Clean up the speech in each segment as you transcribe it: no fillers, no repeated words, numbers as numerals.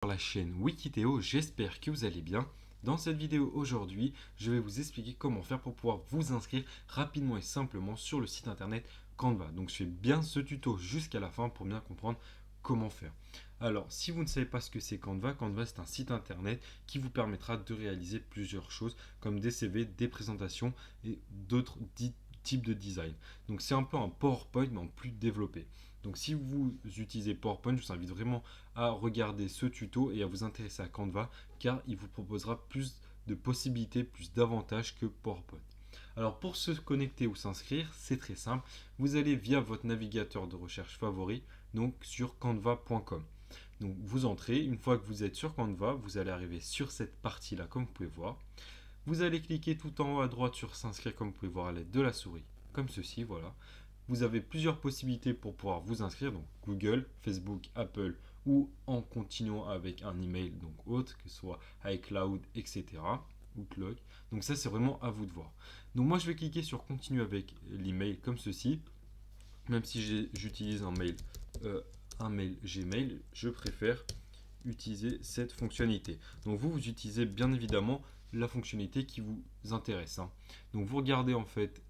Sur la chaîne Wikiteo, j'espère que vous allez bien. Dans cette vidéo aujourd'hui, je vais vous expliquer comment faire pour pouvoir vous inscrire rapidement et simplement sur le site internet Canva. Donc je fais bien ce tuto jusqu'à la fin pour bien comprendre comment faire. Alors si vous ne savez pas ce que c'est Canva, Canva c'est un site internet qui vous permettra de réaliser plusieurs choses comme des CV, des présentations et d'autres types de design. Donc c'est un peu un PowerPoint mais en plus développé. Donc si vous utilisez PowerPoint, je vous invite vraiment à regarder ce tuto et à vous intéresser à Canva car il vous proposera plus de possibilités, plus d'avantages que PowerPoint. Alors pour se connecter ou s'inscrire, c'est très simple. Vous allez via votre navigateur de recherche favori, donc sur canva.com. Donc vous entrez, une fois que vous êtes sur Canva, vous allez arriver sur cette partie-là comme vous pouvez voir. Vous allez cliquer tout en haut à droite sur s'inscrire comme vous pouvez voir à l'aide de la souris, comme ceci, voilà. Vous avez plusieurs possibilités pour pouvoir vous inscrire, donc Google, Facebook, Apple ou en continuant avec un email donc autre, que ce soit iCloud, etc. Outlook. Donc ça c'est vraiment à vous de voir. Donc moi je vais cliquer sur continuer avec l'email comme ceci. Même si j'utilise un mail Gmail, je préfère utiliser cette fonctionnalité. Donc vous utilisez bien évidemment la fonctionnalité qui vous intéresse, hein. Donc vous regardez en fait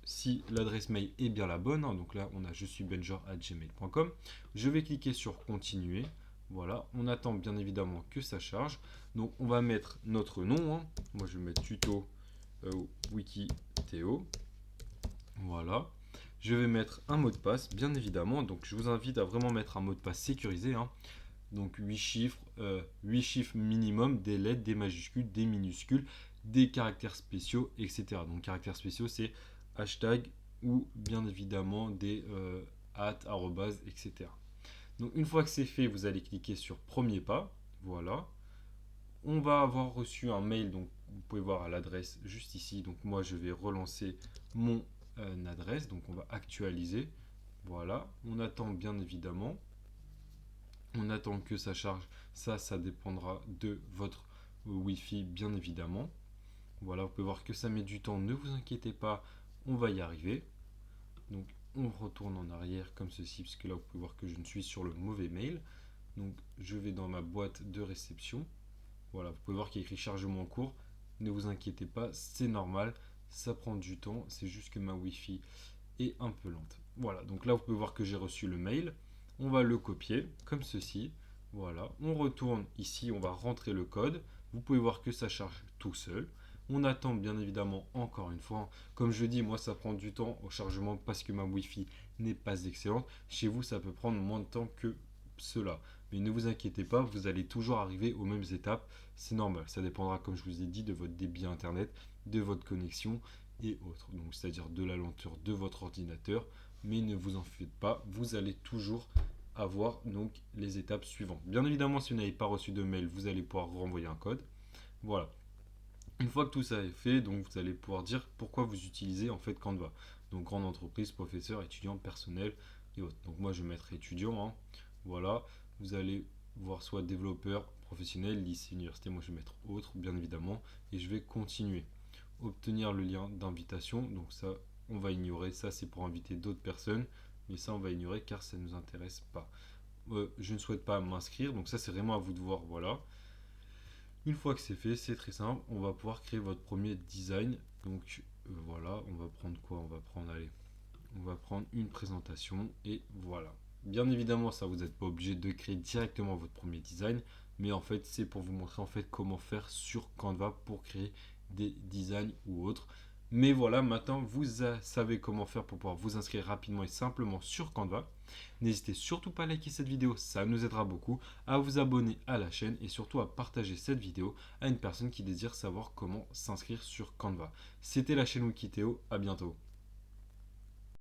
si l'adresse mail est bien la bonne, hein. Donc là on a je suis benjor@gmail.com. Je vais cliquer sur continuer. Voilà, on attend bien évidemment que ça charge. Donc on va mettre notre nom, hein. Moi je vais mettre tuto Wikiteo. Voilà. Je vais mettre un mot de passe, bien évidemment. Donc je vous invite à vraiment mettre un mot de passe sécurisé, hein. Donc 8 chiffres minimum, des lettres, des majuscules, des minuscules, des caractères spéciaux, etc. Donc caractères spéciaux, c'est hashtag ou bien évidemment des arrobase, etc. Donc une fois que c'est fait, vous allez cliquer sur premier pas. Voilà. On va avoir reçu un mail, donc vous pouvez voir à l'adresse juste ici. Donc moi je vais relancer mon adresse, donc on va actualiser. Voilà, on attend bien évidemment. On attend que ça charge. Ça dépendra de votre Wi-Fi, bien évidemment. Voilà, vous pouvez voir que ça met du temps. Ne vous inquiétez pas, on va y arriver. Donc, on retourne en arrière comme ceci, puisque là, vous pouvez voir que je ne suis sur le mauvais mail. Donc, je vais dans ma boîte de réception. Voilà, vous pouvez voir qu'il y a écrit chargement en cours. Ne vous inquiétez pas, c'est normal. Ça prend du temps. C'est juste que ma Wi-Fi est un peu lente. Voilà, donc là, vous pouvez voir que j'ai reçu le mail. On va le copier comme ceci. Voilà, on retourne ici, on va rentrer le code. Vous pouvez voir que ça charge tout seul. On attend bien évidemment encore une fois. Comme je dis, moi ça prend du temps au chargement parce que ma Wi-Fi n'est pas excellente. Chez vous, ça peut prendre moins de temps que cela. Mais ne vous inquiétez pas, vous allez toujours arriver aux mêmes étapes. C'est normal. Ça dépendra, comme je vous ai dit, de votre débit internet, de votre connexion et autres. Donc, c'est-à-dire de la lenteur de votre ordinateur. Mais ne vous en faites pas, vous allez toujours avoir donc les étapes suivantes. Bien évidemment, si vous n'avez pas reçu de mail, vous allez pouvoir renvoyer un code. Voilà. Une fois que tout ça est fait, donc vous allez pouvoir dire pourquoi vous utilisez en fait Canva. Donc grande entreprise, professeur, étudiant, personnel et autres. Donc moi je vais mettre étudiant, hein. Voilà. Vous allez voir soit développeur, professionnel, lycée, université. Moi je vais mettre autre, bien évidemment. Et je vais continuer. Obtenir le lien d'invitation. Donc ça, on va ignorer. Ça c'est pour inviter d'autres personnes. Mais ça on va ignorer car ça ne nous intéresse pas. Je ne souhaite pas m'inscrire. Donc ça c'est vraiment à vous de voir. Voilà. Une fois que c'est fait, c'est très simple, on va pouvoir créer votre premier design. Donc voilà, on va prendre quoi? On va prendre, allez, on va prendre une présentation et voilà. Bien évidemment, ça vous n'êtes pas obligé de créer directement votre premier design, mais en fait, c'est pour vous montrer en fait comment faire sur Canva pour créer des designs ou autres. Mais voilà, maintenant vous savez comment faire pour pouvoir vous inscrire rapidement et simplement sur Canva. N'hésitez surtout pas à liker cette vidéo, ça nous aidera beaucoup, à vous abonner à la chaîne et surtout à partager cette vidéo à une personne qui désire savoir comment s'inscrire sur Canva. C'était la chaîne Wikiteo, à bientôt.